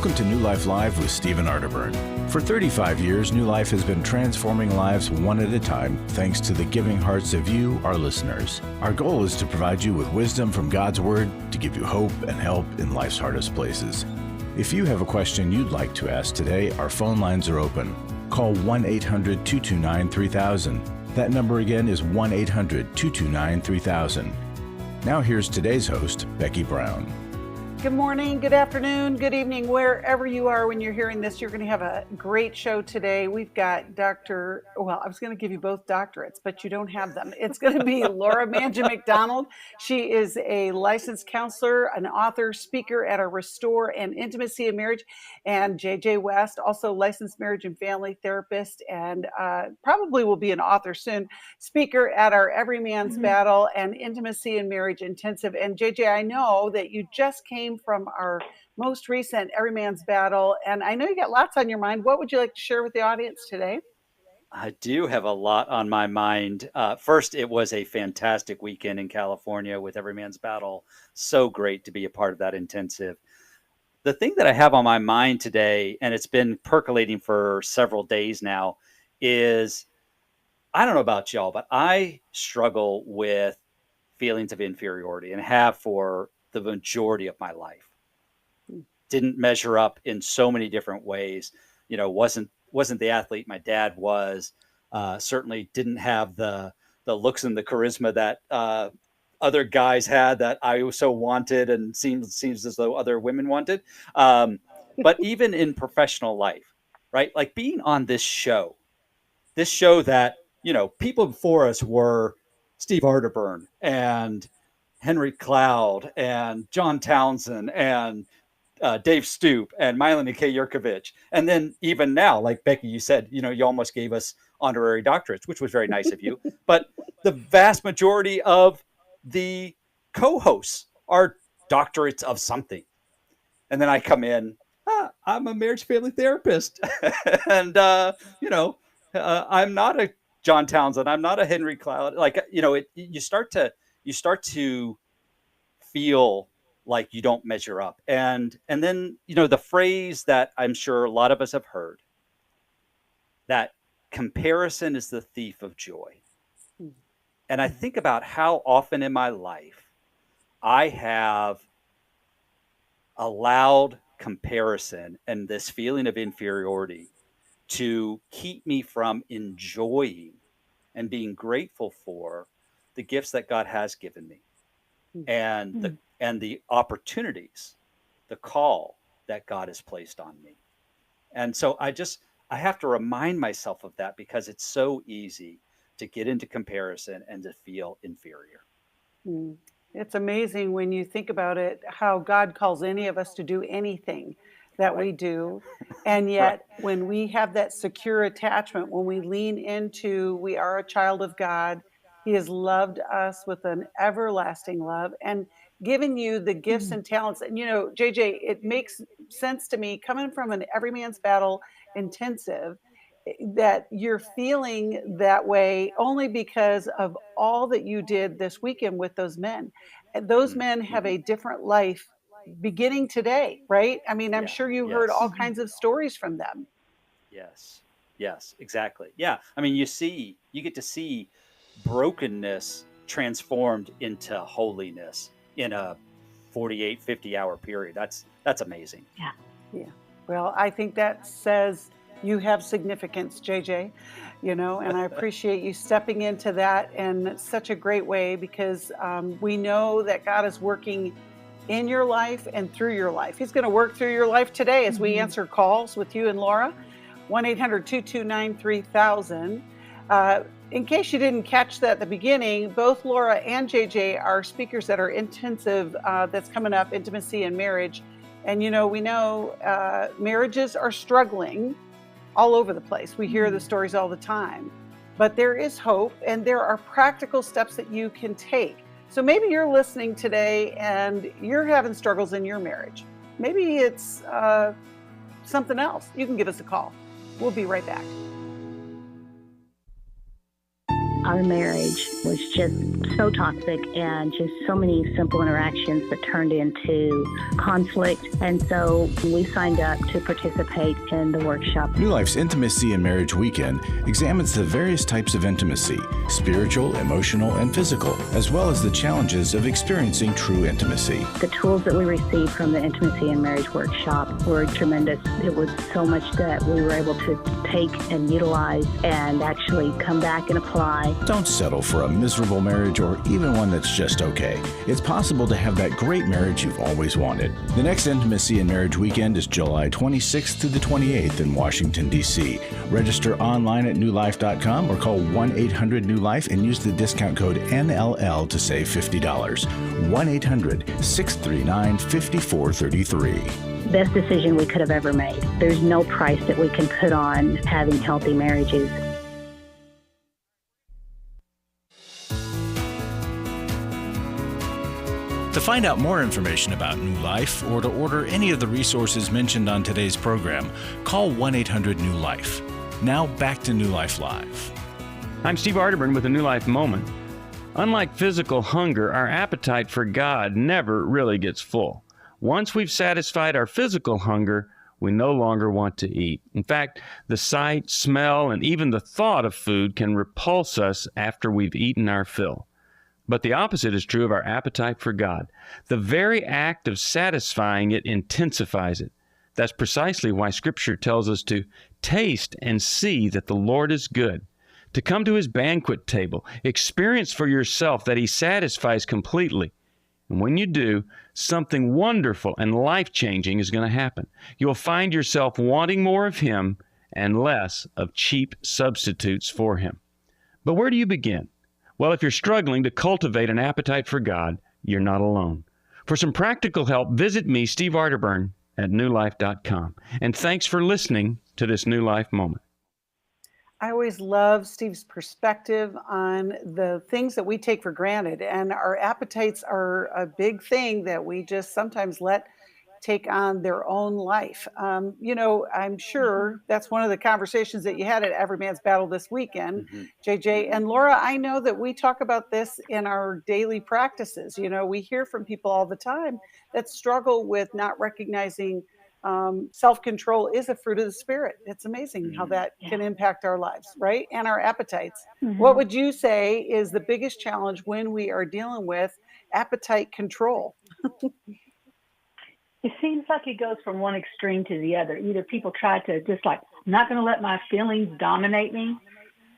Welcome to New Life Live with Stephen Arterburn. For 35 years, New Life has been transforming lives one at a time thanks to the giving hearts of you, our listeners. Our goal is to provide you with wisdom from God's Word to give you hope and help in life's hardest places. If you have a question you'd like to ask today, our phone lines are open. Call 1-800-229-3000. That number again is 1-800-229-3000. Now here's today's host, Becky Brown. Good morning, good afternoon, good evening, wherever you are when you're hearing this. You're going to have a great show today. We've got I was going to give you both doctorates, but you don't have them. It's going to be Laura Mangin-McDonald. She is a licensed counselor, an author, speaker at our Restore and Intimacy in Marriage, and JJ West, also licensed marriage and family therapist, and probably will be an author soon, speaker at our Every Man's Battle and Intimacy in Marriage Intensive. And JJ, I know that you just came from our most recent Every Man's Battle, and I know you got lots on your mind. What would you like to share with the audience today? I do have a lot on my mind. First, it was a fantastic weekend in California with Every Man's Battle. So great to be a part of that intensive. The thing that I have on my mind today, and it's been percolating for several days now, is I don't know about y'all, but I struggle with feelings of inferiority and have for the majority of my life. Didn't measure up in so many different ways. You know, wasn't the athlete my dad was. Certainly didn't have the looks and the charisma that other guys had that I so wanted, and seems as though other women wanted. But even in professional life, right? Like being on this show that, you know, people before us were Steve Arterburn and Henry Cloud and John Townsend and Dave Stoop and Mylon K. Yurkovich. And then even now, like Becky, you said, you know, you almost gave us honorary doctorates, which was very nice of you. But the vast majority of the co-hosts are doctorates of something. And then I come in, I'm a marriage family therapist. And, I'm not a John Townsend. I'm not a Henry Cloud. Like, you know, you start to feel like you don't measure up. And then, you know, the phrase that I'm sure a lot of us have heard, that comparison is the thief of joy. And I think about how often in my life I have allowed comparison and this feeling of inferiority to keep me from enjoying and being grateful for the gifts that God has given me. And the opportunities, the call that God has placed on me. And so I have to remind myself of that, because it's so easy to get into comparison and to feel inferior. It's amazing when you think about it, how God calls any of us to do anything that we do. And yet when we have that secure attachment, when we lean into, we are a child of God, He has loved us with an everlasting love and given you the gifts and talents. And, you know, JJ, it makes sense to me, coming from an Every Man's Battle intensive, that you're feeling that way only because of all that you did this weekend with those men. And those men have a different life beginning today, right? I mean, I'm sure you heard all kinds of stories from them. Yes, exactly. Yeah. I mean, you get to see brokenness transformed into holiness in a 48, 50-hour period. That's amazing. Yeah. Well, I think that says you have significance, JJ, you know, and I appreciate you stepping into that in such a great way, because we know that God is working in your life and through your life. He's going to work through your life today as we answer calls with you and Laura. 1-800-229-3000. In case you didn't catch that at the beginning, both Laura and JJ are speakers at our intensive that's coming up, Intimacy and Marriage. And, you know, we know marriages are struggling all over the place. We hear the stories all the time. But there is hope, and there are practical steps that you can take. So maybe you're listening today and you're having struggles in your marriage. Maybe it's something else. You can give us a call. We'll be right back. Our marriage was just so toxic, and just so many simple interactions that turned into conflict. And so we signed up to participate in the workshop. New Life's Intimacy and Marriage Weekend examines the various types of intimacy, spiritual, emotional, and physical, as well as the challenges of experiencing true intimacy. The tools that we received from the Intimacy and Marriage Workshop were tremendous. It was so much that we were able to take and utilize and actually come back and apply. Don't settle for a miserable marriage or even one that's just okay. It's possible to have that great marriage you've always wanted. The next Intimacy and Marriage Weekend is July 26th to the 28th in Washington, D.C. Register online at newlife.com or call 1-800-NEW-LIFE and use the discount code NLL to save $50. 1-800-639-5433. Best decision we could have ever made. There's no price that we can put on having healthy marriages. To find out more information about New Life or to order any of the resources mentioned on today's program, call 1-800-NEW-LIFE. Now back to New Life Live. I'm Steve Arterburn with a New Life Moment. Unlike physical hunger, our appetite for God never really gets full. Once we've satisfied our physical hunger, we no longer want to eat. In fact, the sight, smell, and even the thought of food can repulse us after we've eaten our fill. But the opposite is true of our appetite for God. The very act of satisfying it intensifies it. That's precisely why Scripture tells us to taste and see that the Lord is good, to come to His banquet table, experience for yourself that He satisfies completely. And when you do, something wonderful and life-changing is going to happen. You'll find yourself wanting more of Him and less of cheap substitutes for Him. But where do you begin? Well, if you're struggling to cultivate an appetite for God, you're not alone. For some practical help, visit me, Steve Arterburn, at newlife.com. And thanks for listening to this New Life Moment. I always love Steve's perspective on the things that we take for granted, and our appetites are a big thing that we just sometimes let take on their own life. I'm sure that's one of the conversations that you had at Every Man's Battle this weekend, JJ. And Laura, I know that we talk about this in our daily practices. We hear from people all the time that struggle with not recognizing self-control is a fruit of the Spirit. It's amazing how that can impact our lives, right? And our appetites. What would you say is the biggest challenge when we are dealing with appetite control? It seems like it goes from one extreme to the other. Either people try to just like, I'm not going to let my feelings dominate me,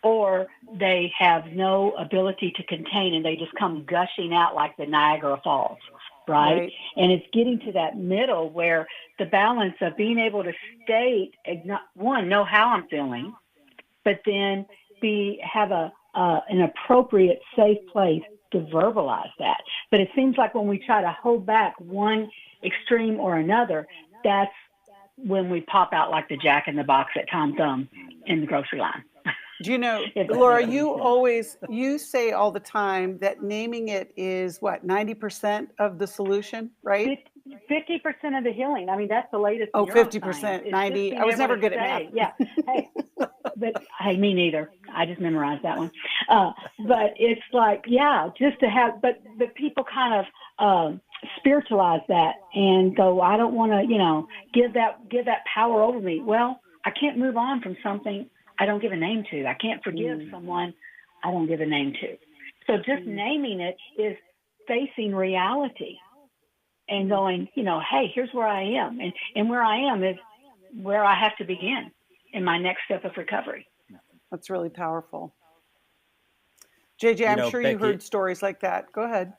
or they have no ability to contain and they just come gushing out like the Niagara Falls, right? And it's getting to that middle where the balance of being able to state, one, know how I'm feeling, but then have an appropriate, safe place to verbalize that. But it seems like when we try to hold back one extreme or another, that's when we pop out like the Jack in the Box at Tom Thumb in the grocery line. Do you know, Laura, you say all the time that naming it is 90% of the solution, right? 50% of the healing. I mean, that's the latest. Oh, 50%, 90. I was never good at math. Yeah. Hey, me neither. I just memorized that one. But it's like, just to have, but people kind of spiritualize that and go, I don't want to, give that power over me. Well, I can't move on from something I don't give a name to. I can't forgive someone I don't give a name to. So just naming it is facing reality and going, hey, here's where I am. And where I am is where I have to begin in my next step of recovery. That's really powerful. JJ, I'm sure Becky, you heard stories like that. Go ahead.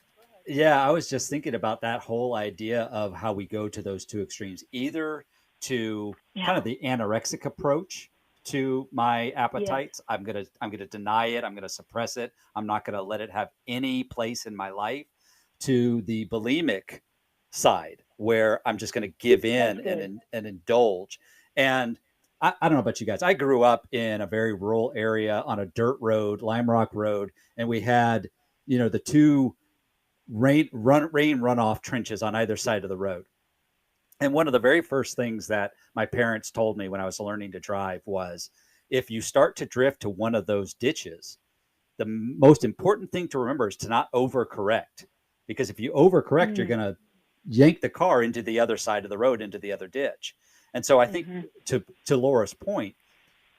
Yeah, I was just thinking about that whole idea of how we go to those two extremes, either to kind of the anorexic approach to my appetites. I'm gonna deny it. I'm gonna suppress it. I'm not gonna let it have any place in my life. To the bulimic side, where I'm just gonna give in and indulge. And I don't know about you guys. I grew up in a very rural area on a dirt road, Lime Rock Road, and we had, the two rain runoff trenches on either side of the road. And one of the very first things that my parents told me when I was learning to drive was, if you start to drift to one of those ditches, the most important thing to remember is to not overcorrect, because if you overcorrect, you're going to yank the car into the other side of the road, into the other ditch. And so I think to Laura's point,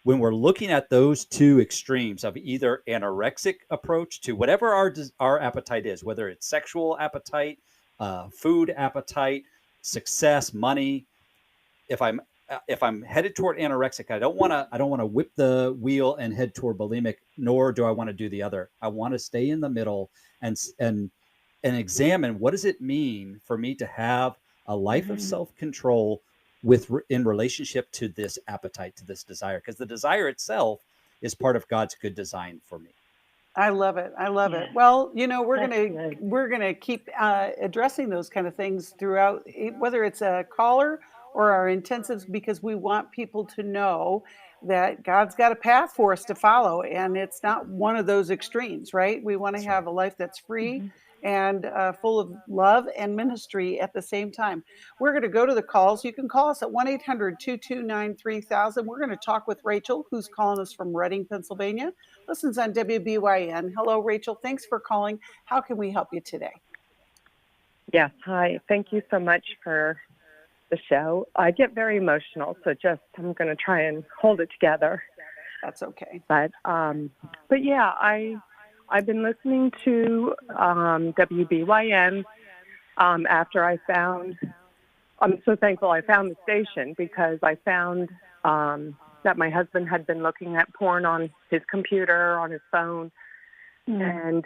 when we're looking at those two extremes of either anorexic approach to whatever our appetite is, whether it's sexual appetite, food appetite, success, money, if I'm headed toward anorexic, I don't want to whip the wheel and head toward bulimic, nor do I want to do the other. I want to stay in the middle and examine, what does it mean for me to have a life of self-control in relationship to this appetite, to this desire, because the desire itself is part of God's good design for me. I love it. I love it. Well, we're gonna keep addressing those kind of things throughout, whether it's a caller or our intensives, because we want people to know that God's got a path for us to follow, and it's not one of those extremes, right? We want to have a life that's free and full of love and ministry at the same time. We're going to go to the calls. You can call us at 1-800-229-3000. We're going to talk with Rachel, who's calling us from Reading, Pennsylvania. Listens on WBYN. Hello, Rachel. Thanks for calling. How can we help you today? Yes. Hi. Thank you so much for the show. I get very emotional, so I'm going to try and hold it together. That's okay. But yeah, I've been listening to WBYN after I'm so thankful I found the station, because I found that my husband had been looking at porn on his computer, on his phone, and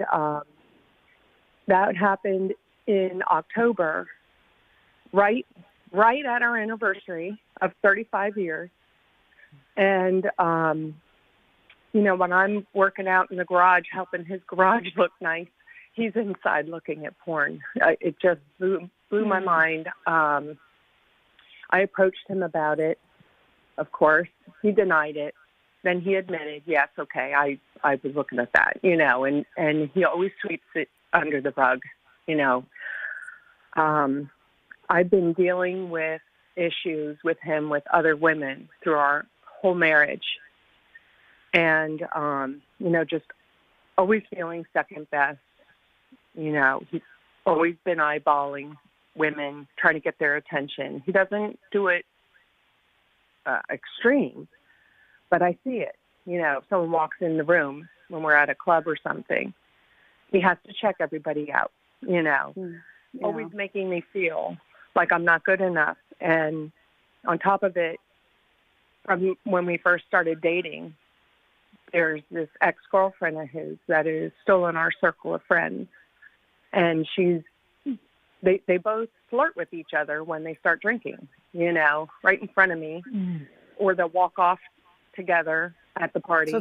that happened in October, right at our anniversary of 35 years. And when I'm working out in the garage, helping his garage look nice, he's inside looking at porn. It just blew my mind. I approached him about it. Of course, he denied it. Then he admitted, yes, okay, I was looking at that, and he always sweeps it under the rug, I've been dealing with issues with him with other women through our whole marriage. And, just always feeling second best. He's always been eyeballing women, trying to get their attention. He doesn't do it extreme, but I see it. If someone walks in the room when we're at a club or something, he has to check everybody out, always making me feel like I'm not good enough. And on top of it, from when we first started dating, there's this ex-girlfriend of his that is still in our circle of friends. And they both flirt with each other when they start drinking, right in front of me, or they'll walk off together at the party.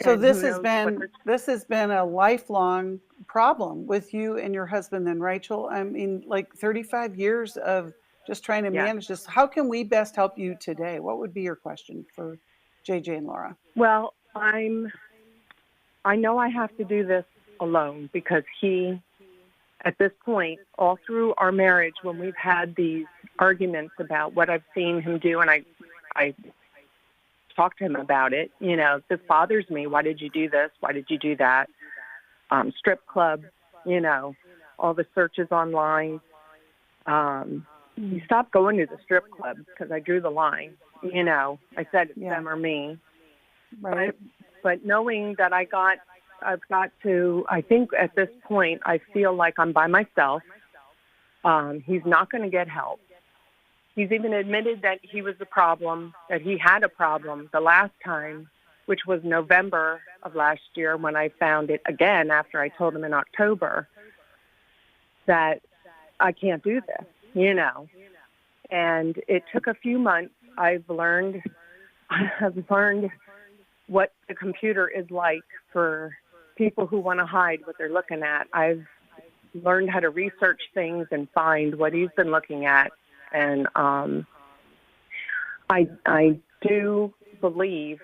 So this has been a lifelong problem with you and your husband then, Rachel. I mean, like 35 years of just trying to manage this. How can we best help you today? What would be your question for JJ and Laura? Well, I know I have to do this alone, because he, at this point, all through our marriage, when we've had these arguments about what I've seen him do, and I talk to him about it, this bothers me. Why did you do this? Why did you do that? Strip club, all the searches online. He stopped going to the strip club because I drew the line. I said it's them or me. Right. But knowing that I've got to, I think at this point, I feel like I'm by myself. He's not going to get help. He's even admitted that he was the problem, that he had a problem the last time, which was November of last year, when I found it again after I told him in October that I can't do this, And it took a few months. I've learned what the computer is like for people who want to hide what they're looking at. I've learned how to research things and find what he's been looking at. And I do believe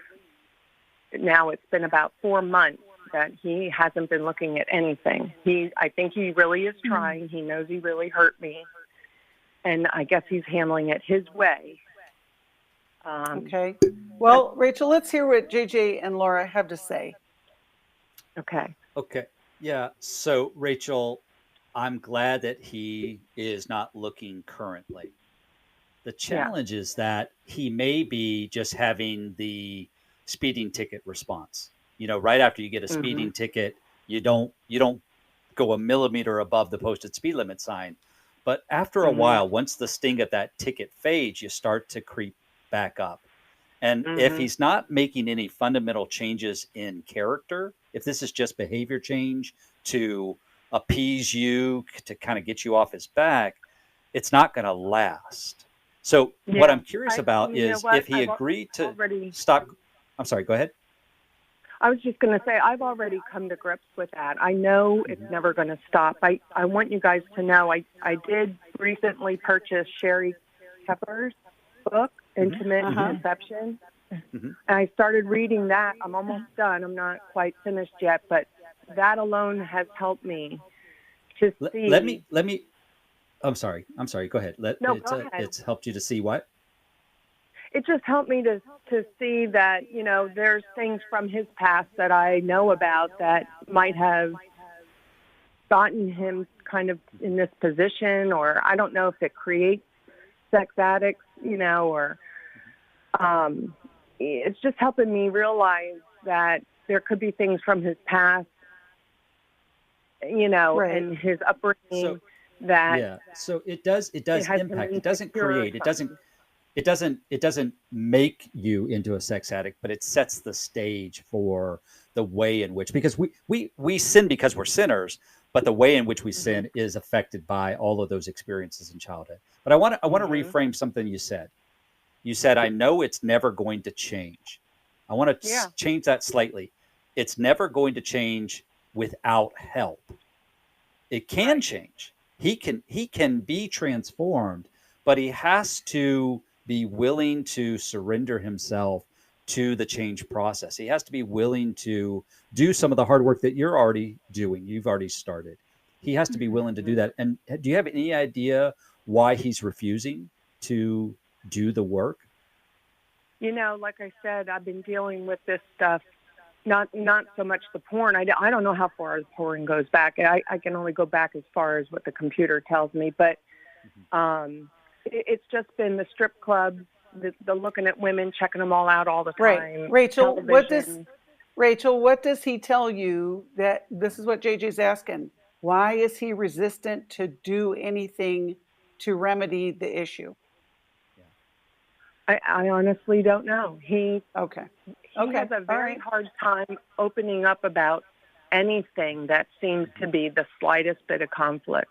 now it's been about 4 months that he hasn't been looking at anything. I think he really is trying. He knows he really hurt me. And I guess he's handling it his way. Okay. Well, Rachel, let's hear what JJ and Laura have to say. Okay. Okay. Yeah. So, Rachel, I'm glad that he is not looking currently. The Yeah. challenge is that he may be just having the speeding ticket response. Right after you get a Mhm. speeding ticket, you don't go a millimeter above the posted speed limit sign. But after a Mhm. while, once the sting of that ticket fades, you start to creep back up. And if Mhm. he's not making any fundamental changes in character, if this is just behavior change to appease you, to kind of get you off his back, it's not going to last. So, what Yeah. I'm curious about You know is what? if he agreed to Already. stop. I'm sorry, go ahead. I was just going to say, I've already come to grips with that. I know it's never going to stop. I want you guys to know I did recently purchase Sherry Kepler's book, Intimate Deception. Hmm. And I started reading that. I'm almost done. I'm not quite finished yet, but that alone has helped me to Let see. me. I'm sorry. Go ahead. No, go ahead. It's helped you to see what? It just helped me to see that, there's things from his past that I know about that might have gotten him kind of in this position, or I don't know if it creates sex addicts, or it's just helping me realize that there could be things from his past, Right. and his upbringing So that yeah. So it does has him impact. It doesn't insecure or create. something. It doesn't make you into a sex addict, but it sets the stage for the way in which, because we sin because we're sinners, but the way in which we sin is affected by all of those experiences in childhood. But I want to reframe something you said. You said, I know it's never going to change. I want to Yeah. change that slightly. It's never going to change without help. It can Right. change. He can be transformed, but he has to be willing to surrender himself to the change process. He has to be willing to do some of the hard work that you're already doing. You've already started. He has to be willing to do that. And do you have any idea why he's refusing to do the work? Like I said, I've been dealing with this stuff. Not so much the porn. I don't know how far the porn goes back. I can only go back as far as what the computer tells me. But it's just been the strip clubs, the looking at women, checking them all out all the time. Right. Rachel, television. what does he tell you that this is what JJ's asking? Why is he resistant to do anything to remedy the issue? I honestly don't know. He Okay. has a All very right. hard time opening up about anything that seems to be the slightest bit of conflict.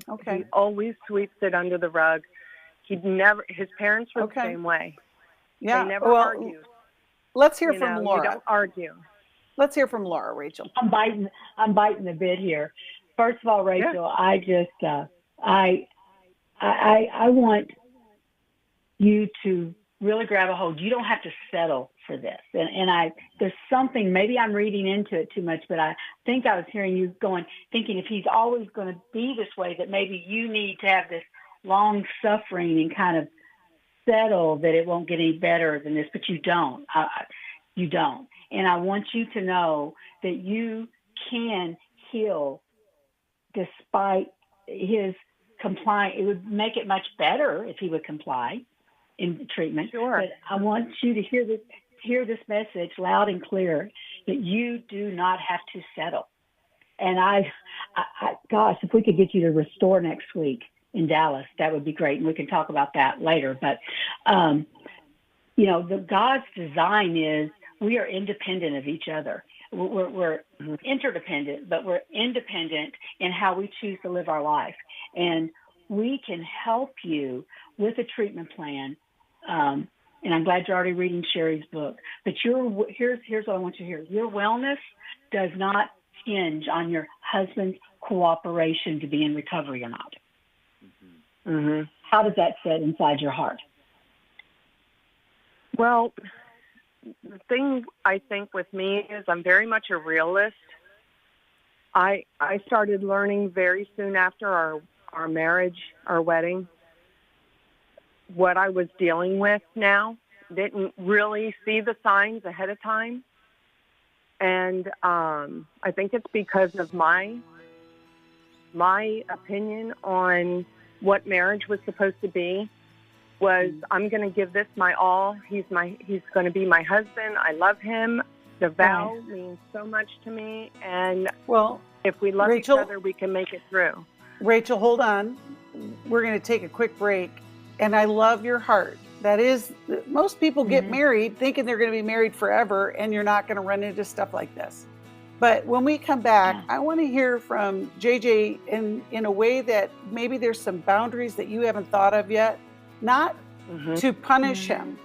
Okay. He always sweeps it under the rug. His parents were the Okay. same way. Yeah. They never Well, argued. let's hear from You Laura. don't argue. Let's hear from Laura, Rachel. I'm biting the bit here. First of all, Rachel, I just I want you to really grab a hold. You don't have to settle for this. And there's something, maybe I'm reading into it too much, but I think I was hearing you thinking if he's always going to be this way, that maybe you need to have this long suffering and kind of settle that it won't get any better than this, but you don't. You don't. And I want you to know that you can heal despite his complying. It would make it much better if he would comply in treatment. Sure. But I want you to hear this message loud and clear, that you do not have to settle. And I gosh, if we could get you to Restore next week in Dallas, that would be great. And we can talk about that later. But, the God's design is we are independent of each other. We're interdependent, but we're independent in how we choose to live our life. And we can help you with a treatment plan. And I'm glad you're already reading Sherry's book. But here's what I want you to hear. Your wellness does not hinge on your husband's cooperation to be in recovery or not. Mm-hmm. How does that sit inside your heart? Well, the thing I think with me is I'm very much a realist. I started learning very soon after our marriage, our wedding, what I was dealing with now. Didn't really see the signs ahead of time. And I think it's because of my opinion on what marriage was supposed to be. Was I'm going to give this my all. He's going to be my husband. I love him. The vow means so much to me. And if we love Rachel, each other, we can make it through. Rachel, hold on. We're going to take a quick break. And I love your heart. That is, most people get married thinking they're going to be married forever, and you're not going to run into stuff like this. But when we come back, I want to hear from JJ in a way that maybe there's some boundaries that you haven't thought of yet. Not to punish him,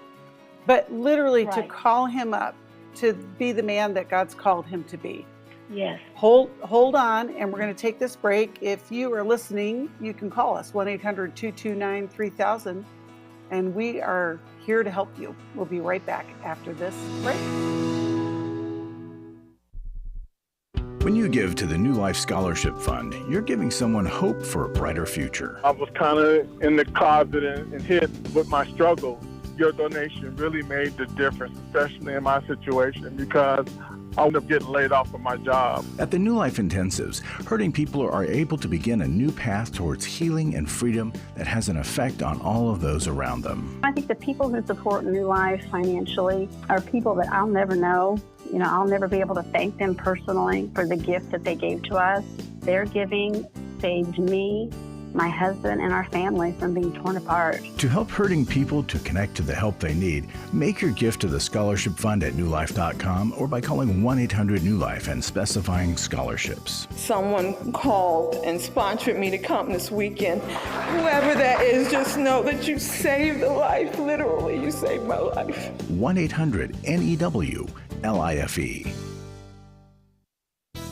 but literally to call him up to be the man that God's called him to be. Yes. Hold on, and we're going to take this break. If you are listening, you can call us, 1-800-229-3000, and we are here to help you. We'll be right back after this break. When you give to the New Life Scholarship Fund, you're giving someone hope for a brighter future. I was kind of in the closet and hit with my struggle. Your donation really made the difference, especially in my situation, because I would have getting laid off from my job. At the New Life Intensives, hurting people are able to begin a new path towards healing and freedom that has an effect on all of those around them. I think the people who support New Life financially are people that I'll never know. You know, I'll never be able to thank them personally for the gift that they gave to us. Their giving saved me, my husband, and our family from being torn apart. To help hurting people to connect to the help they need, make your gift to the Scholarship Fund at newlife.com or by calling 1-800-NEW-LIFE and specifying scholarships. Someone called and sponsored me to come this weekend. Whoever that is, just know that you saved a life. Literally, you saved my life. 1-800-NEW-LIFE.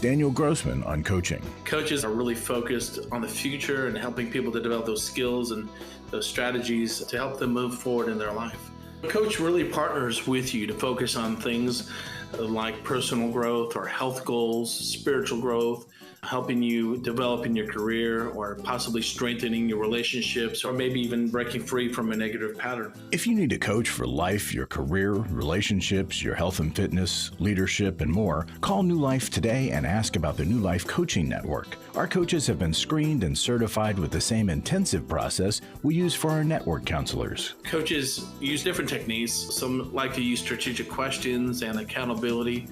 Daniel Grossman on coaching. Coaches are really focused on the future and helping people to develop those skills and those strategies to help them move forward in their life. A coach really partners with you to focus on things like personal growth or health goals, spiritual growth, helping you develop in your career or possibly strengthening your relationships or maybe even breaking free from a negative pattern. If you need a coach for life, your career, relationships, your health and fitness, leadership, and more, call New Life today and ask about the New Life Coaching Network. Our coaches have been screened and certified with the same intensive process we use for our network counselors. Coaches use different techniques. Some like to use strategic questions and accountability,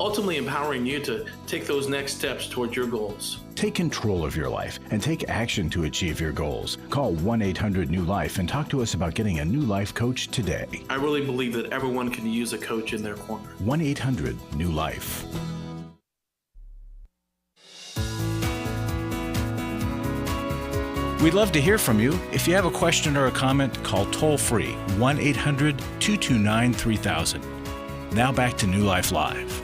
ultimately empowering you to take those next steps toward your goals. Take control of your life and take action to achieve your goals. Call 1-800-NEW-LIFE and talk to us about getting a New Life coach today. I really believe that everyone can use a coach in their corner. 1-800-NEW-LIFE. We'd love to hear from you. If you have a question or a comment, call toll-free 1-800-229-3000. Now back to New Life Live.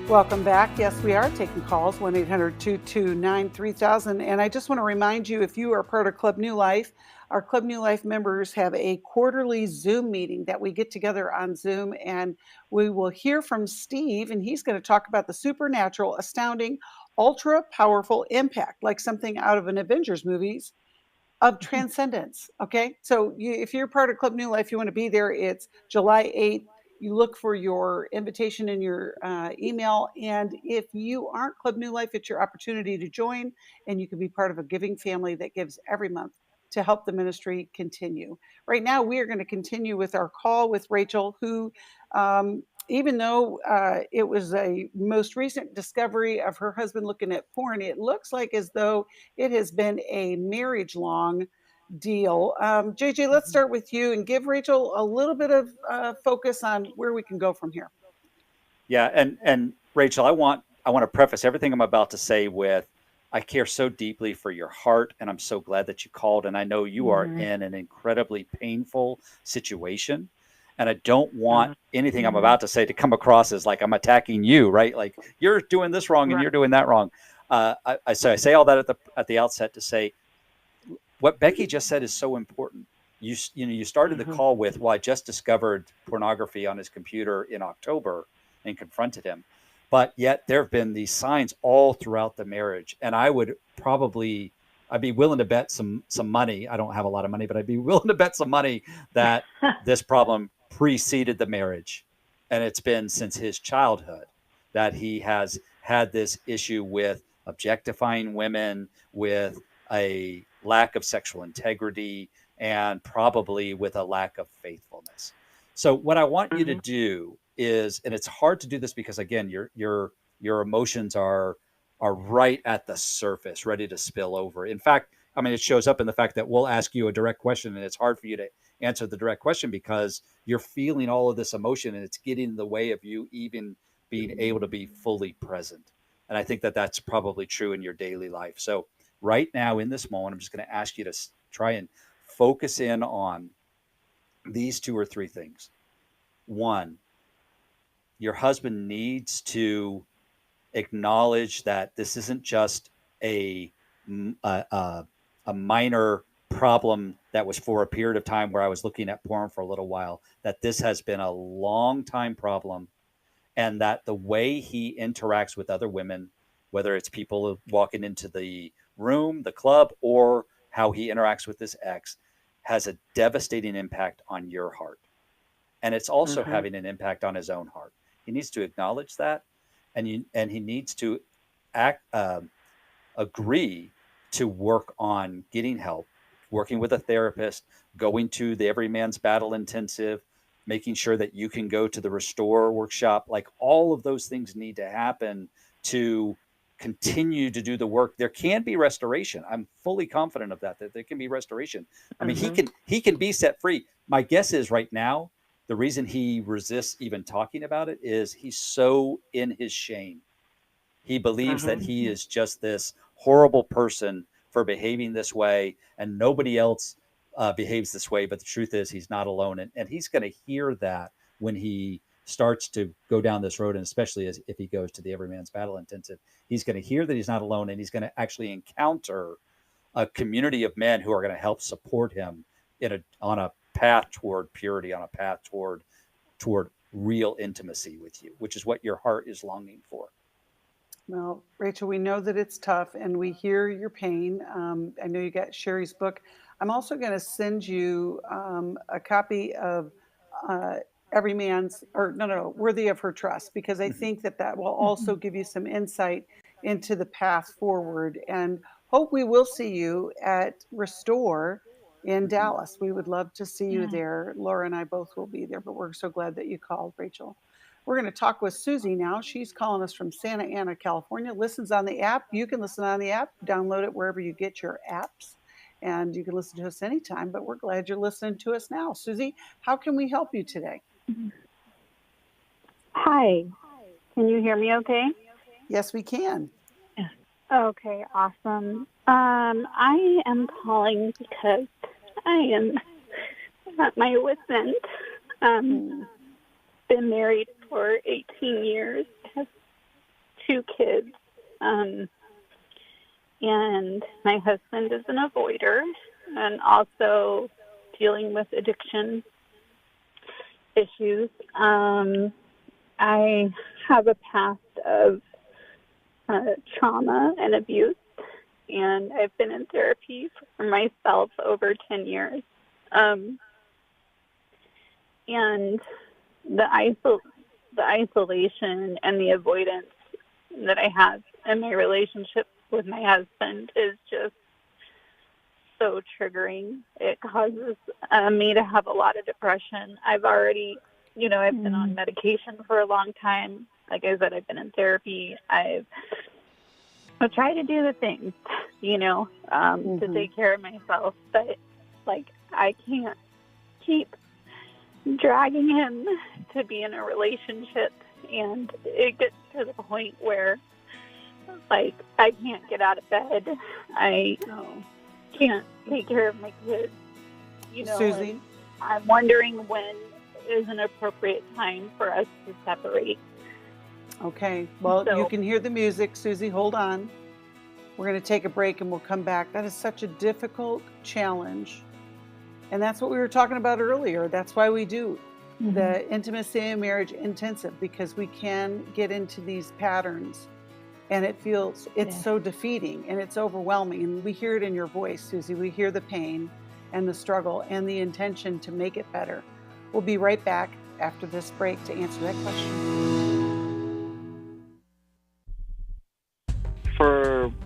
Welcome back. Yes, we are taking calls, 1-800-229-3000. And I just want to remind you, if you are part of Club New Life, our Club New Life members have a quarterly Zoom meeting that we get together on Zoom, and we will hear from Steve, and he's going to talk about the supernatural, astounding, ultra-powerful impact, like something out of an Avengers movies, of transcendence. Okay? So if you're part of Club New Life, you want to be there. It's July 8th. You look for your invitation in your email. And if you aren't Club New Life, it's your opportunity to join, and you can be part of a giving family that gives every month to help the ministry continue. Right now, we are going to continue with our call with Rachel, who, even though it was a most recent discovery of her husband looking at porn, it looks like as though it has been a marriage-long deal. JJ, let's start with you and give Rachel a little bit of focus on where we can go from here. Yeah, and Rachel, I want to preface everything I'm about to say with, I care so deeply for your heart, and I'm so glad that you called. And I know you are in an incredibly painful situation, and I don't want anything I'm about to say to come across as like I'm attacking you, right? Like you're doing this wrong and you're doing that wrong. I say all that at the outset to say, what Becky just said is so important. You started the call with, well, I just discovered pornography on his computer in October and confronted him. But yet there have been these signs all throughout the marriage. And I'd be willing to bet some money. I don't have a lot of money, but I'd be willing to bet some money that this problem preceded the marriage. And it's been since his childhood. that he has had this issue with objectifying women, with a lack of sexual integrity, and probably with a lack of faithfulness. So what I want you to do is, and it's hard to do this because again, your emotions are right at the surface, ready to spill over. In fact, I mean, it shows up in the fact that we'll ask you a direct question and it's hard for you to answer the direct question because you're feeling all of this emotion and it's getting in the way of you even being able to be fully present. And I think that that's probably true in your daily life. So right now in this moment, I'm just going to ask you to try and focus in on these 2 or 3 things. One, your husband needs to acknowledge that this isn't just a minor problem that was for a period of time where I was looking at porn for a little while, that this has been a long time problem, and that the way he interacts with other women, whether it's people walking into the room, the club, or how he interacts with this ex, has a devastating impact on your heart. And it's also having an impact on his own heart. He needs to acknowledge that, and he needs to agree to work on getting help, working with a therapist, going to the Every Man's Battle Intensive, making sure that you can go to the Restore workshop. Like all of those things need to happen to continue to do the work. There can be restoration. I'm fully confident of that there can be restoration. I mean, he can be set free. My guess is right now, the reason he resists even talking about it is he's so in his shame. He believes that he is just this horrible person for behaving this way, and nobody else behaves this way. But the truth is he's not alone. And he's going to hear that when he starts to go down this road, and especially if he goes to the Every Man's Battle Intensive, he's going to hear that he's not alone, and he's going to actually encounter a community of men who are going to help support him on a path toward purity, on a path toward real intimacy with you, which is what your heart is longing for. Well, Rachel, we know that it's tough and we hear your pain. I know you got Sherry's book. I'm also going to send you a copy of Worthy of Her Trust, because I think that will also give you some insight into the path forward, and hope we will see you at Restore in Dallas. We would love to see you there. Laura and I both will be there, but we're so glad that you called, Rachel. We're going to talk with Susie now. She's calling us from Santa Ana, California. Listens on the app. You can listen on the app. Download it wherever you get your apps. And you can listen to us anytime, but we're glad you're listening to us now. Susie, how can we help you today? Hi. Can you hear me okay? Yes, we can. Okay, awesome. I am calling because I am at my wit's end. Been married for 18 years, have 2 kids, and my husband is an avoider and also dealing with addiction issues. I have a past of trauma and abuse, and I've been in therapy for myself over 10 years. And the isolation and the avoidance that I have in my relationship with my husband is just so triggering. It causes me to have a lot of depression. I've already, I've been on medication for a long time. Like I said, I've been in therapy. I've tried to do the things, to take care of myself, but I can't keep dragging him to be in a relationship, and it gets to the point where I can't get out of bed. I can't take care of my kids, Susie, I'm wondering when is an appropriate time for us to separate. Okay, well, you can hear the music. Susie, hold on. We're going to take a break and we'll come back. That is such a difficult challenge. And that's what we were talking about earlier. That's why we do the Intimacy and Marriage Intensive, because we can get into these patterns and it's so defeating and it's overwhelming. And we hear it in your voice, Susie. We hear the pain and the struggle and the intention to make it better. We'll be right back after this break to answer that question.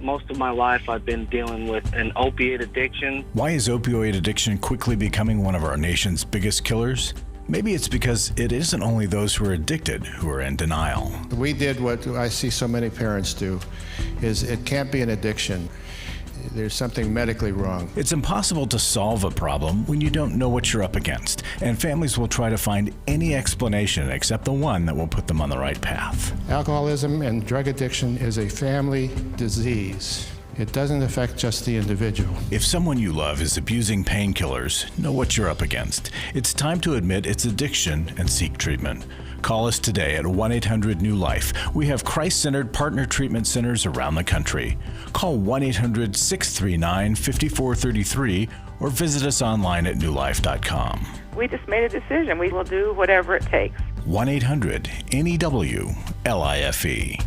Most of my life I've been dealing with an opiate addiction. Why is opioid addiction quickly becoming one of our nation's biggest killers? Maybe it's because it isn't only those who are addicted who are in denial. We did what I see so many parents do, is it can't be an addiction. There's something medically wrong. It's impossible to solve a problem when you don't know what you're up against, and families will try to find any explanation except the one that will put them on the right path. Alcoholism and drug addiction is a family disease. It doesn't affect just the individual. If someone you love is abusing painkillers, know what you're up against. It's time to admit it's addiction and seek treatment. Call us today at 1-800-NEW-LIFE. We have Christ-centered partner treatment centers around the country. Call 1-800-639-5433 or visit us online at newlife.com. We just made a decision. We will do whatever it takes. 1-800-NEWLIFE.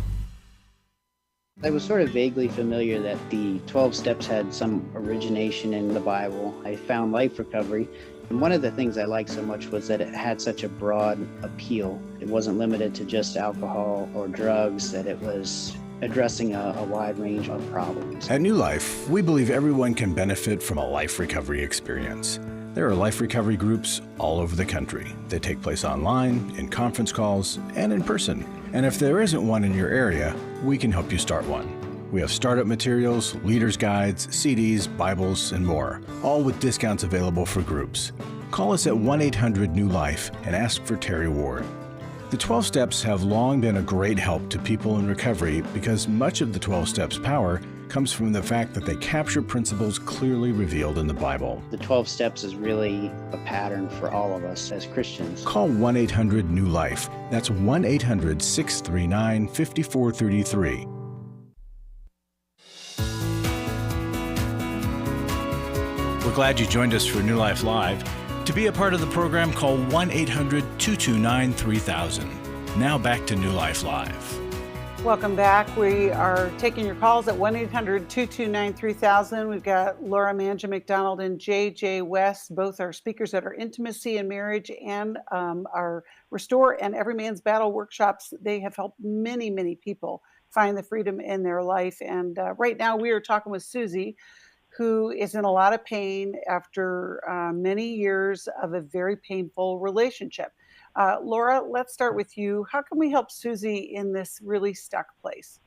I was sort of vaguely familiar that the 12 steps had some origination in the Bible. I found Life Recovery, and one of the things I liked so much was that it had such a broad appeal. It wasn't limited to just alcohol or drugs, that it was addressing a wide range of problems. At New Life, we believe everyone can benefit from a life recovery experience. There are life recovery groups all over the country. They take place online, in conference calls, and in person. And if there isn't one in your area, we can help you start one. We have startup materials, leaders' guides, CDs, Bibles, and more, all with discounts available for groups. Call us at 1-800-NEW-LIFE and ask for Terry Ward. The 12 Steps have long been a great help to people in recovery because much of the 12 Steps' power comes from the fact that they capture principles clearly revealed in the Bible. The 12 steps is really a pattern for all of us as Christians. Call 1-800-NEW-LIFE. That's 1-800-639-5433. We're glad you joined us for New Life Live. To be a part of the program, call 1-800-229-3000. Now back to New Life Live. Welcome back. We are taking your calls at 1-800-229-3000. We've got Laura Mangin-McDonald and J.J. West. Both are speakers at our Intimacy and Marriage and our Restore and Every Man's Battle workshops. They have helped many, many people find the freedom in their life. And right now we are talking with Susie, who is in a lot of pain after many years of a very painful relationship. Laura, let's start with you. How can we help Susie in this really stuck place?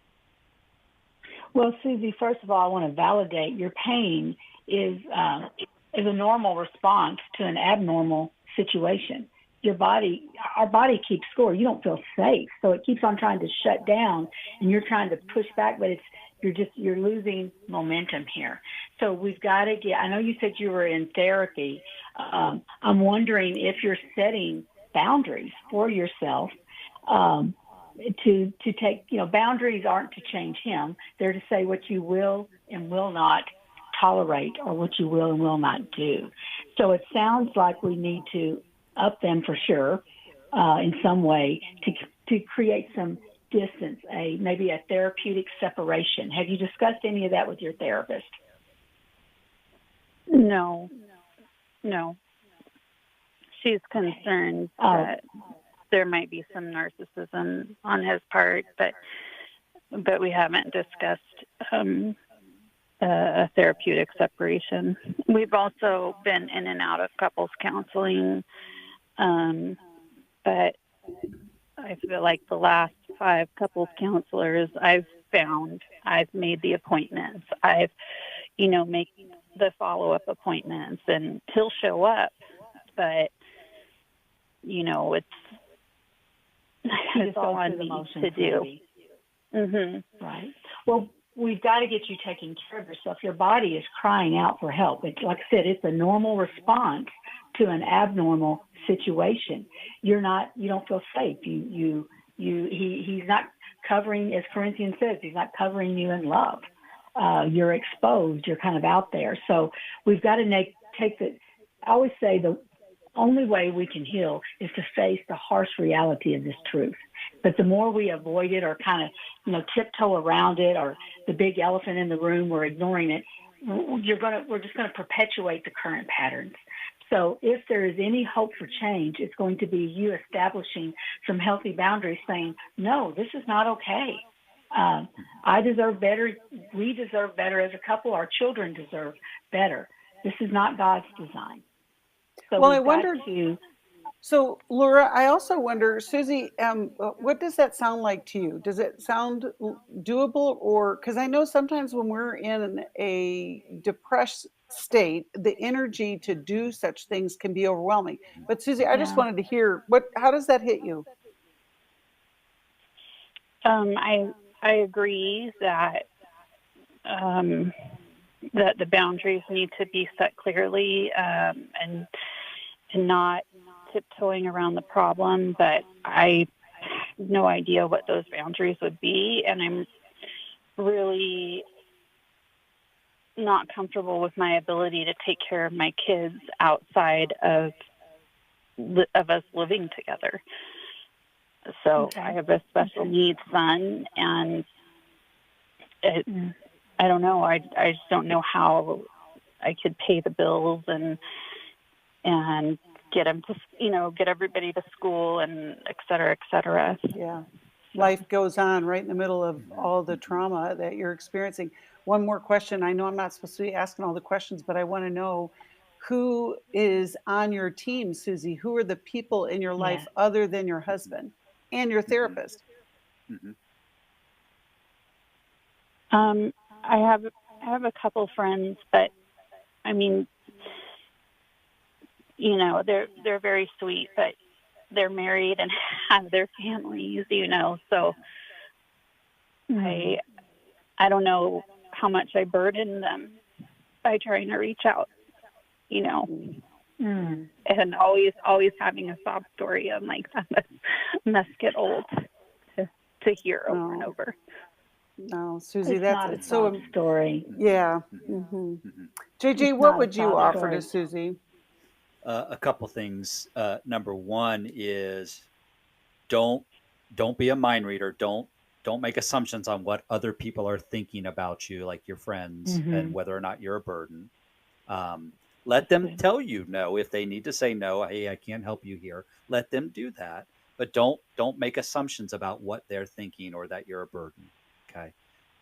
Well, Susie, first of all, I want to validate your pain is a normal response to an abnormal situation. Our body keeps score. You don't feel safe, so it keeps on trying to shut down, and you're trying to push back, but you're losing momentum here. So we've got to get. I know you said you were in therapy. I'm wondering if you're setting boundaries for yourself to take, boundaries aren't to change him. They're to say what you will and will not tolerate or what you will and will not do. So it sounds like we need to up them for sure in some way to create some distance, maybe a therapeutic separation. Have you discussed any of that with your therapist? No. She's concerned that there might be some narcissism on his part, but we haven't discussed a therapeutic separation. We've also been in and out of couples counseling, but I feel like the last 5 couples counselors I've made the appointments. I've, making the follow-up appointments, and he'll show up, but it's all on me to do. Mm-hmm. Right. Well, we've got to get you taking care of yourself. Your body is crying out for help. It's, like I said, it's a normal response to an abnormal situation. You don't feel safe. He's not covering, as Corinthians says, he's not covering you in love. You're exposed. You're kind of out there. So we've got to take the. I always say the only way we can heal is to face the harsh reality of this truth. But the more we avoid it or kind of, tiptoe around it, or the big elephant in the room, we're ignoring it, we're just going to perpetuate the current patterns. So if there is any hope for change, it's going to be you establishing some healthy boundaries, saying, no, this is not okay. I deserve better. We deserve better as a couple. Our children deserve better. This is not God's design. So well, I we've got wonder. to. So, Laura, I also wonder, Susie, what does that sound like to you? Does it sound doable? Or because I know sometimes when we're in a depressed state, the energy to do such things can be overwhelming. But Susie, I just wanted to hear how does that hit you? I agree that that the boundaries need to be set clearly, and not tiptoeing around the problem, but I have no idea what those boundaries would be, and I'm really not comfortable with my ability to take care of my kids outside of us living together. So I have a special needs son, and I don't know. I just don't know how I could pay the bills and get them to, get everybody to school and et cetera, et cetera. Yeah. Life goes on right in the middle of all the trauma that you're experiencing. One more question. I know I'm not supposed to be asking all the questions, but I want to know who is on your team, Susie? Who are the people in your life other than your husband and your therapist? I have a couple friends, but I mean, they're very sweet, but they're married and have their families, so I don't know how much I burden them by trying to reach out, and always having a sob story. I'm like, that must get old to hear over and over. No, Susie, it's so story. Yeah. JJ, what would you offer to Susie? A couple things. Number one is don't be a mind reader. Don't make assumptions on what other people are thinking about you, like your friends, and whether or not you're a burden. Let them tell you no if they need to say no. Hey, I can't help you here. Let them do that, but don't make assumptions about what they're thinking or that you're a burden. Okay,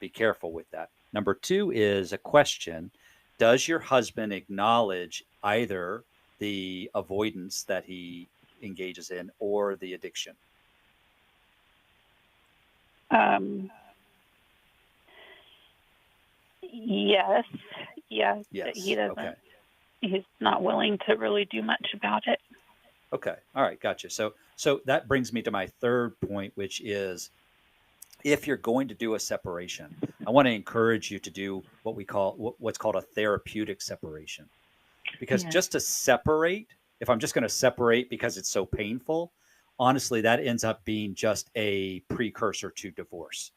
be careful with that. Number two is a question: does your husband acknowledge either the avoidance that he engages in or the addiction? Yes. He doesn't. Okay. He's not willing to really do much about it. Okay. All right. Gotcha. So that brings me to my third point, which is if you're going to do a separation, I want to encourage you to do what's called a therapeutic separation. Because just to separate, if I'm just going to separate because it's so painful, honestly, that ends up being just a precursor to divorce.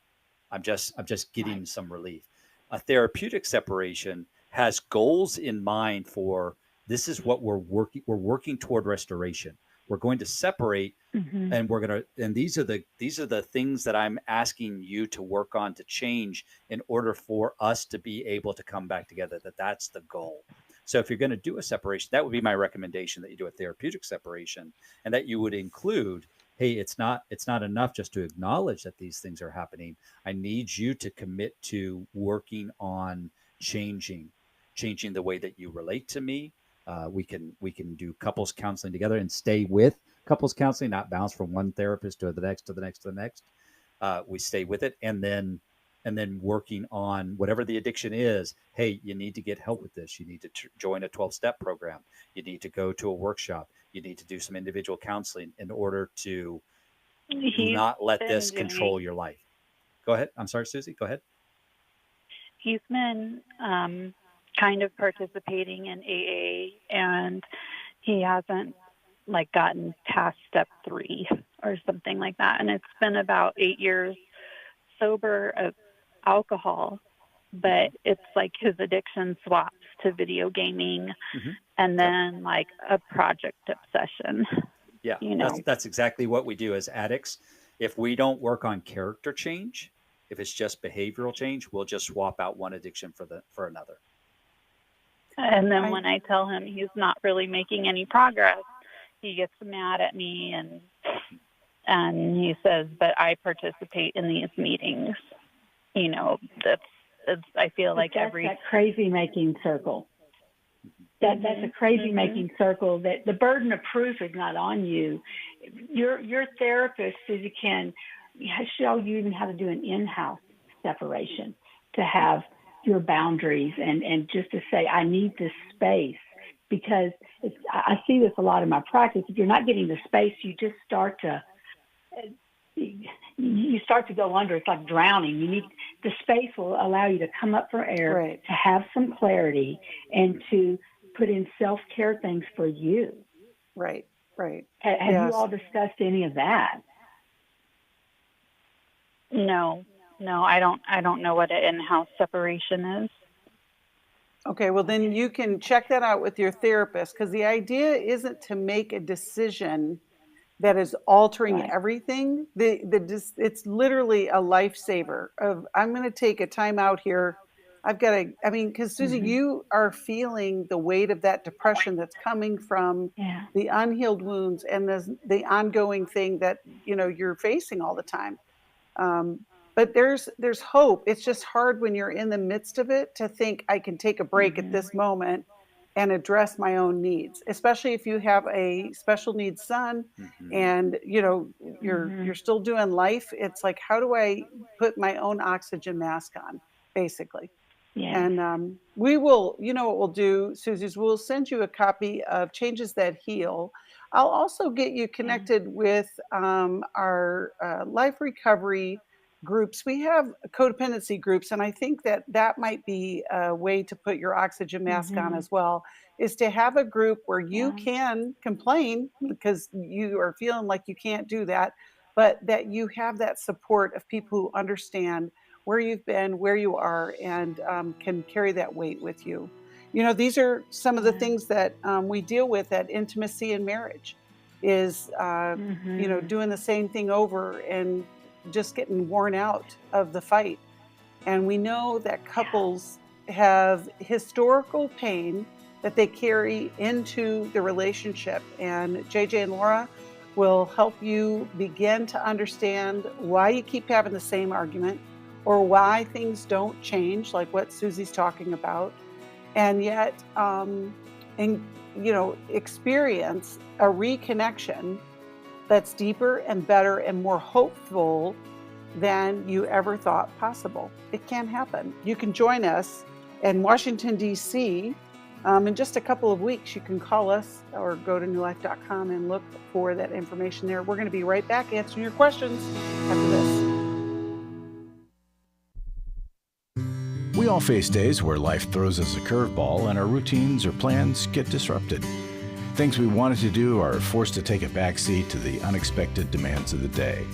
I'm just getting some relief. A therapeutic separation has goals in mind for this is what we're working toward restoration. We're going to separate and these are the things that I'm asking you to work on to change in order for us to be able to come back together. That's the goal. So if you're going to do a separation, that would be my recommendation, that you do a therapeutic separation, and that you would include, hey, it's not enough just to acknowledge that these things are happening. I need you to commit to working on changing the way that you relate to me. We can do couples counseling together and stay with couples counseling, not bounce from one therapist to the next, to the next, to the next. We stay with it, and then working on whatever the addiction is. Hey, you need to get help with this. You need to join a 12-step program. You need to go to a workshop. You need to do some individual counseling in order to not let this control your life. Go ahead. I'm sorry, Susie. Go ahead. He's been kind of participating in AA, and he hasn't gotten past step 3 or something like that. And it's been about 8 years sober of alcohol, but it's like his addiction swaps to video gaming and then a project obsession. Yeah, that's exactly what we do as addicts. If we don't work on character change, if it's just behavioral change, we'll just swap out one addiction for another. And then when I tell him he's not really making any progress, he gets mad at me and he says, but I participate in these meetings. you know, I feel like that's that crazy making circle. That's a crazy making circle that the burden of proof is not on you. Your therapist, Susie, can show you even how to do an in-house separation, to have your boundaries and just to say, I need this space, because I see this a lot in my practice. If you're not getting the space, you just start to go under. It's like drowning. The space will allow you to come up for air, Right. to have some clarity, and to put in self-care things for you. Right. Have Yes. you all discussed any of that? No, I don't know what an in-house separation is. Okay, well then you can check that out with your therapist, because the idea isn't to make a decision that is altering Right. everything. It's literally a lifesaver of, I'm going to take a time out here. Because Susie, you are feeling the weight of that depression that's coming from the unhealed wounds and the ongoing thing that, you're facing all the time. But there's hope. It's just hard when you're in the midst of it to think I can take a break at this moment and address my own needs, especially if you have a special needs son and you're still doing life. It's like, how do I put my own oxygen mask on, basically? Yeah. And we will, what we'll do, Susie, is we'll send you a copy of Changes That Heal. I'll also get you connected with our life recovery groups. We have codependency groups, and I think that might be a way to put your oxygen mask on as well, is to have a group where you can complain because you are feeling like you can't do that, but that you have that support of people who understand where you've been, where you are, and can carry that weight with you. These are some of the things that we deal with at intimacy in marriage, is doing the same thing over and just getting worn out of the fight. And we know that couples have historical pain that they carry into the relationship. And JJ and Laura will help you begin to understand why you keep having the same argument, or why things don't change, like what Susie's talking about, and yet, experience a reconnection that's deeper and better and more hopeful than you ever thought possible. It can happen. You can join us in Washington, D.C. In just a couple of weeks. You can call us or go to newlife.com and look for that information there. We're going to be right back answering your questions after this. We all face days where life throws us a curveball and our routines or plans get disrupted. Things we wanted to do are forced to take a backseat to the unexpected demands of the day.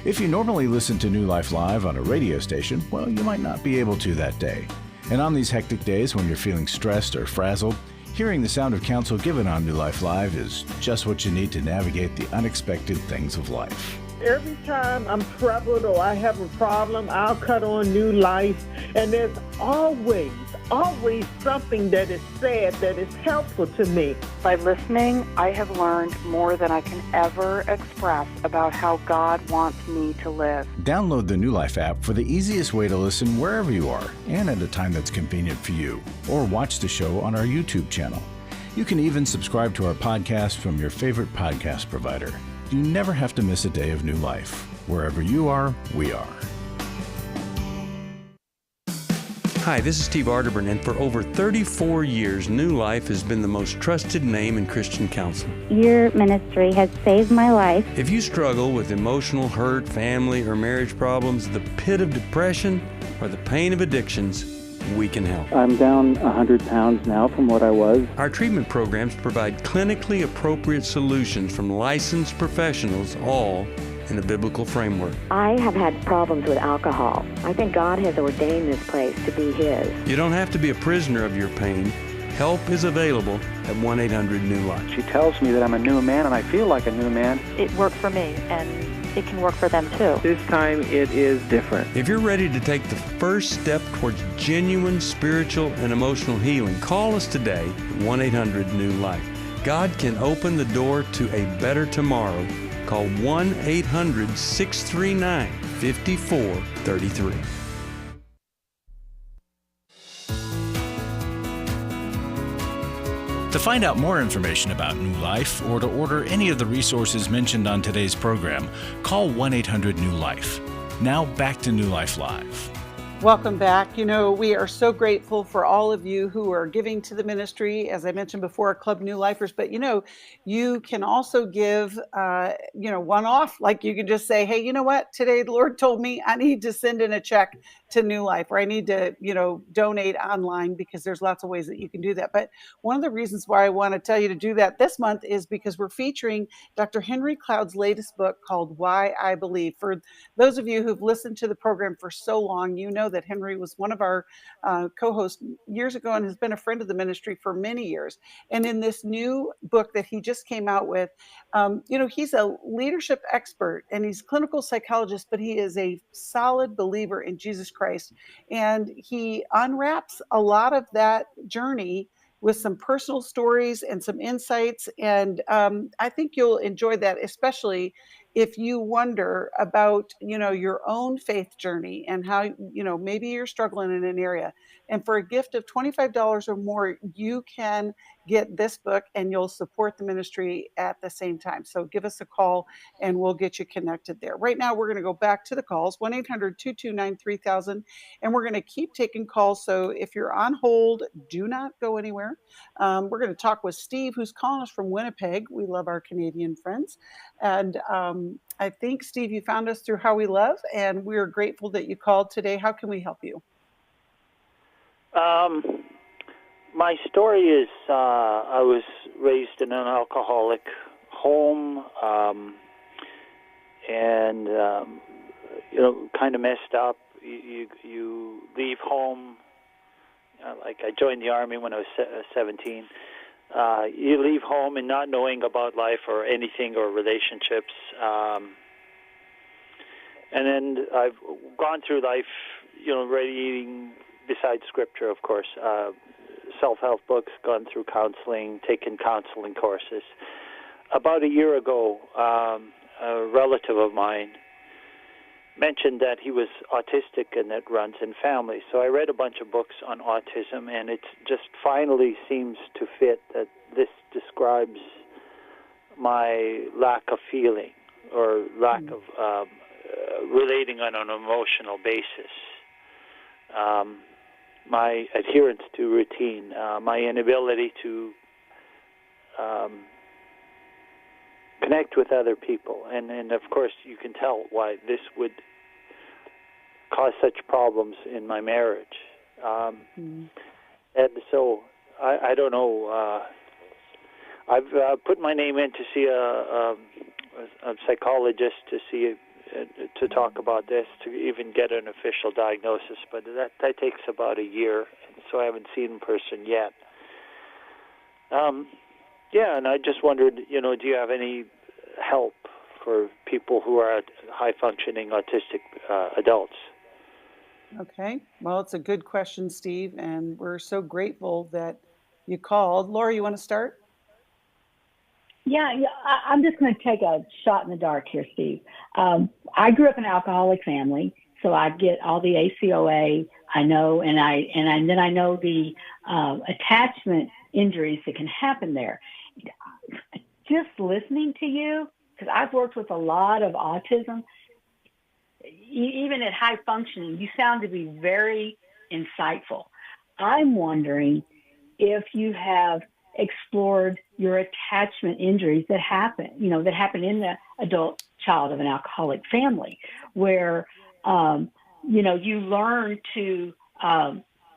If you normally listen to New Life Live on a radio station, well, you might not be able to that day. And on these hectic days when you're feeling stressed or frazzled, hearing the sound of counsel given on New Life Live is just what you need to navigate the unexpected things of life. Every time I'm troubled or I have a problem, I'll cut on New Life, and there's always something that is said that is helpful to me. By listening, I have learned more than I can ever express about how God wants me to live. Download the New Life app for the easiest way to listen wherever you are and at a time that's convenient for you, or watch the show on our YouTube channel. You can even subscribe to our podcast from your favorite podcast provider. You never have to miss a day of New Life. Wherever you are, we are. Hi, this is Steve Arterburn, and for over 34 years, New Life has been the most trusted name in Christian counseling. Your ministry has saved my life. If you struggle with emotional hurt, family or marriage problems, the pit of depression, or the pain of addictions, we can help. I'm down 100 pounds now from what I was. Our treatment programs provide clinically appropriate solutions from licensed professionals, all in a biblical framework. I have had problems with alcohol. I think God has ordained this place to be His. You don't have to be a prisoner of your pain. Help is available at 1-800-NEW-LIFE. She tells me that I'm a new man, and I feel like a new man. It worked for me, and it can work for them too. This time it is different. If you're ready to take the first step towards genuine spiritual and emotional healing, call us today at 1-800-NEW-LIFE. God can open the door to a better tomorrow. Call 1-800-639-5433. To find out more information about New Life or to order any of the resources mentioned on today's program, call 1-800-NEW-LIFE. Now back to New Life Live. Welcome back. We are so grateful for all of you who are giving to the ministry, as I mentioned before, Club New Lifers. But, you can also give, one-off. Like you can just say, hey, you know what? Today, the Lord told me I need to send in a check to New Life, or I need to, donate online, because there's lots of ways that you can do that. But one of the reasons why I want to tell you to do that this month is because we're featuring Dr. Henry Cloud's latest book called Why I Believe. For those of you who've listened to the program for so long, you know that Henry was one of our co-hosts years ago and has been a friend of the ministry for many years. And in this new book that he just came out with, he's a leadership expert and he's a clinical psychologist, but he is a solid believer in Jesus Christ. And he unwraps a lot of that journey with some personal stories and some insights. And I think you'll enjoy that, especially if you wonder about, your own faith journey and how, maybe you're struggling in an area. And for a gift of $25 or more, you can get this book and you'll support the ministry at the same time. So give us a call and we'll get you connected there. Right now, we're going to go back to the calls, 1-800-229-3000, and we're going to keep taking calls. So if you're on hold, do not go anywhere. We're going to talk with Steve, who's calling us from Winnipeg. We love our Canadian friends. And I think, Steve, you found us through How We Love, and we're grateful that you called today. How can we help you? My story is I was raised in an alcoholic home, and kind of messed up. You leave home. Like I joined the Army when I was 17. You leave home and not knowing about life or anything or relationships. And then I've gone through life, reading, besides scripture, of course, self-help books, gone through counseling, taken counseling courses. About a year ago, a relative of mine mentioned that he was autistic and that runs in families. So I read a bunch of books on autism, and it just finally seems to fit that this describes my lack of feeling or lack of relating on an emotional basis. My adherence to routine, my inability to connect with other people. And of course, you can tell why this would cause such problems in my marriage. And so, I don't know. I've put my name in to see a psychologist to talk about this, to even get an official diagnosis, but that takes about a year, so I haven't seen in person yet. And I just wondered, do you have any help for people who are high-functioning autistic adults? Okay. Well, it's a good question, Steve, and we're so grateful that you called. Laura, you want to start? Yeah, I'm just going to take a shot in the dark here, Steve. I grew up in an alcoholic family, so I get all the ACOA. I know, and then I know the attachment injuries that can happen there. Just listening to you, because I've worked with a lot of autism, even at high functioning, you sound to be very insightful. I'm wondering if you have explored your attachment injuries that happen in the adult child of an alcoholic family, where, you learn to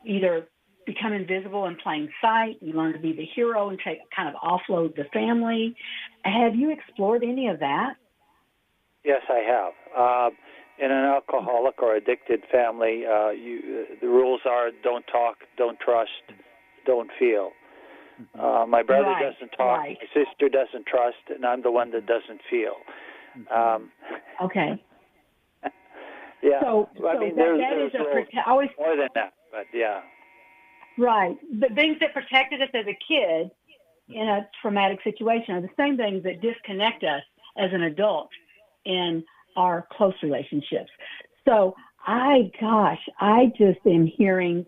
either become invisible in plain sight, you learn to be the hero and kind of offload the family. Have you explored any of that? Yes, I have. In an alcoholic or addicted family, the rules are don't talk, don't trust, don't feel. My brother doesn't talk, my sister doesn't trust, and I'm the one that doesn't feel. Okay. Yeah. So there's always more than that, but yeah. Right. The things that protected us as a kid in a traumatic situation are the same things that disconnect us as an adult in our close relationships. So I just am hearing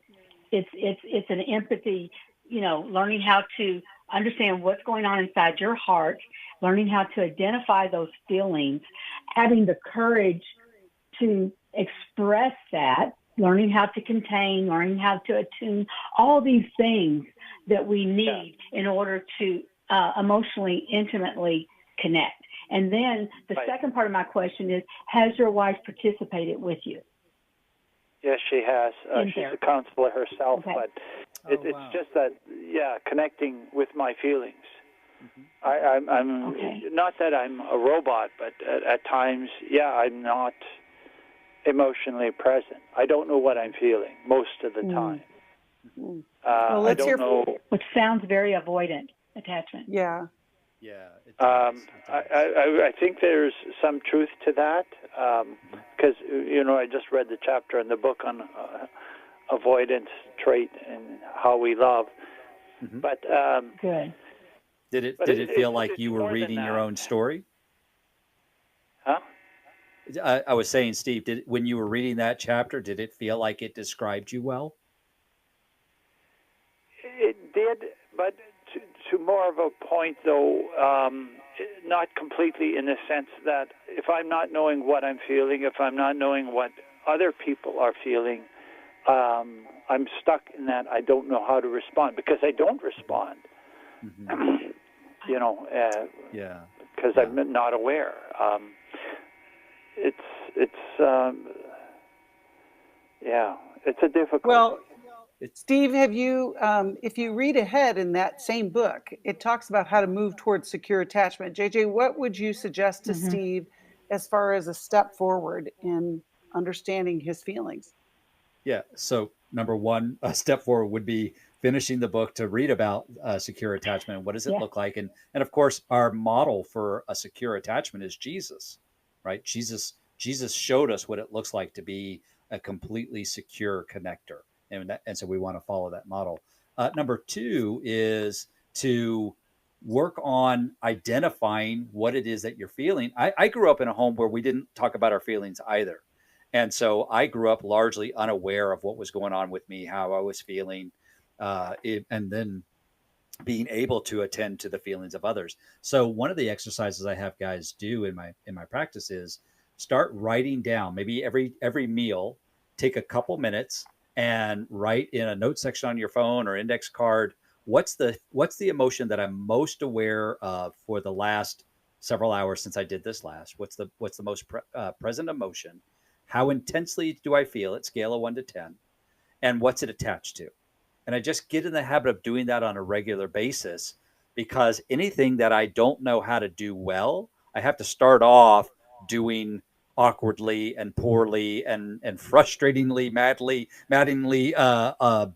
it's an empathy, learning how to understand what's going on inside your heart, learning how to identify those feelings, having the courage to express that, learning how to contain, learning how to attune, all these things that we need in order to emotionally, intimately connect. And then the second part of my question is, has your wife participated with you? Yes, she has. She's a counselor herself, but it's just that, connecting with my feelings. I'm not that I'm a robot, but at times, I'm not emotionally present. I don't know what I'm feeling most of the time. Well, I don't know. Which sounds very avoidant attachment. Yeah. Yeah. I think there's some truth to that because, I just read the chapter in the book on avoidance trait and how we love. But good. Did it feel like you were reading your own story? Huh? I was saying, Steve, when you were reading that chapter, did it feel like it described you well? It did, but to more of a point, though, not completely in the sense that if I'm not knowing what I'm feeling, if I'm not knowing what other people are feeling, I'm stuck in that I don't know how to respond because I don't respond. Because I'm not aware. It's a difficult. Well, Steve, have you, if you read ahead in that same book, it talks about how to move towards secure attachment. JJ, what would you suggest to Steve as far as a step forward in understanding his feelings? Yeah. So number one, a step forward would be finishing the book to read about secure attachment and what does it look like. And of course, our model for a secure attachment is Jesus, right? Jesus showed us what it looks like to be a completely secure connector. And so we want to follow that model. Number two is to work on identifying what it is that you're feeling. I grew up in a home where we didn't talk about our feelings either. And so I grew up largely unaware of what was going on with me, how I was feeling, and then being able to attend to the feelings of others. So one of the exercises I have guys do in my practice is start writing down, maybe every meal, take a couple minutes and write in a note section on your phone or index card, what's the emotion that I'm most aware of for the last several hours since I did this last? What's the most present emotion? How intensely do I feel it, scale of 1 to 10? And what's it attached to? And I just get in the habit of doing that on a regular basis because anything that I don't know how to do well, I have to start off doing awkwardly and poorly and frustratingly, maddeningly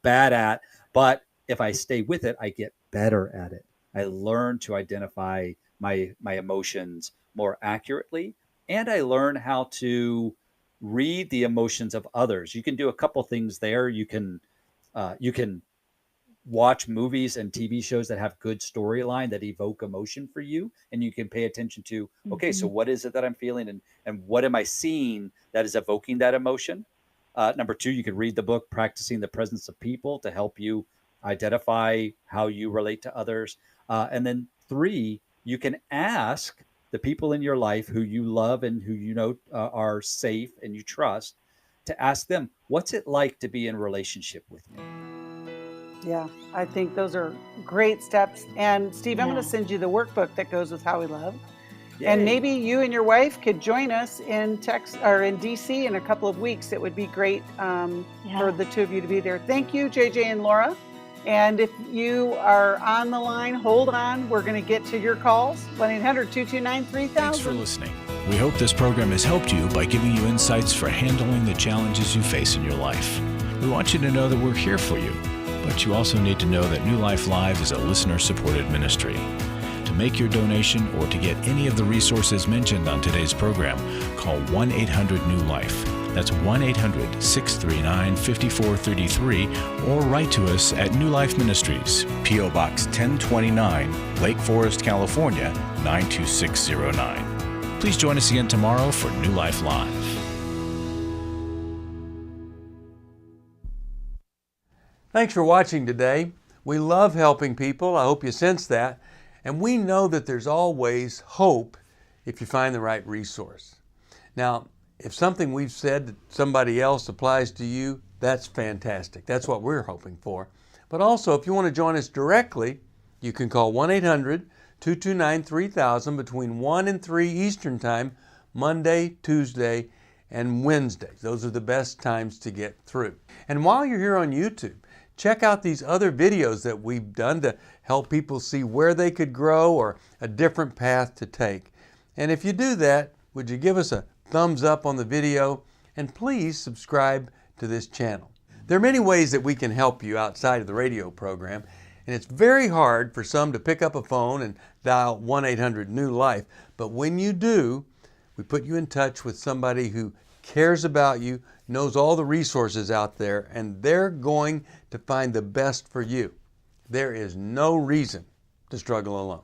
bad at. But if I stay with it, I get better at it. I learn to identify my emotions more accurately, and I learn how to read the emotions of others. You can do a couple things there. You can watch movies and TV shows that have good storyline that evoke emotion for you, and you can pay attention to, okay, so what is it that I'm feeling and what am I seeing that is evoking that emotion? Number two, you can read the book Practicing the Presence of People to help you identify how you relate to others. And then three, you can ask the people in your life who you love and who you know are safe and you trust, to ask them, what's it like to be in relationship with me? Yeah, I think those are great steps. And Steve, I'm going to send you the workbook that goes with How We Love. Yay. And maybe you and your wife could join us in Texas or in DC in a couple of weeks. It would be great for the two of you to be there. Thank you, JJ and Laura. And if you are on the line, hold on. We're going to get to your calls. 1-800-229-3000. Thanks for listening. We hope this program has helped you by giving you insights for handling the challenges you face in your life. We want you to know that we're here for you, but you also need to know that New Life Live is a listener-supported ministry. To make your donation or to get any of the resources mentioned on today's program, call 1-800-NEW-LIFE. That's 1-800-639-5433, or write to us at New Life Ministries, P.O. Box 1029, Lake Forest, California, 92609. Please join us again tomorrow for New Life Live. Thanks for watching today. We love helping people. I hope you sense that. And we know that there's always hope if you find the right resource. Now, if something we've said to somebody else applies to you, that's fantastic. That's what we're hoping for. But also, if you want to join us directly, you can call 1-800-229-3000 between 1 and 3 Eastern Time, Monday, Tuesday, and Wednesdays. Those are the best times to get through. And while you're here on YouTube, check out these other videos that we've done to help people see where they could grow or a different path to take. And if you do that, would you give us a thumbs up on the video, and please subscribe to this channel. There are many ways that we can help you outside of the radio program, and it's very hard for some to pick up a phone and dial 1-800-NEW-LIFE, but when you do, we put you in touch with somebody who cares about you, knows all the resources out there, and they're going to find the best for you. There is no reason to struggle alone.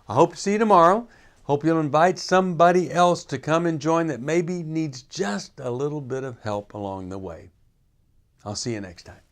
I hope to see you tomorrow. Hope you'll invite somebody else to come and join that maybe needs just a little bit of help along the way. I'll see you next time.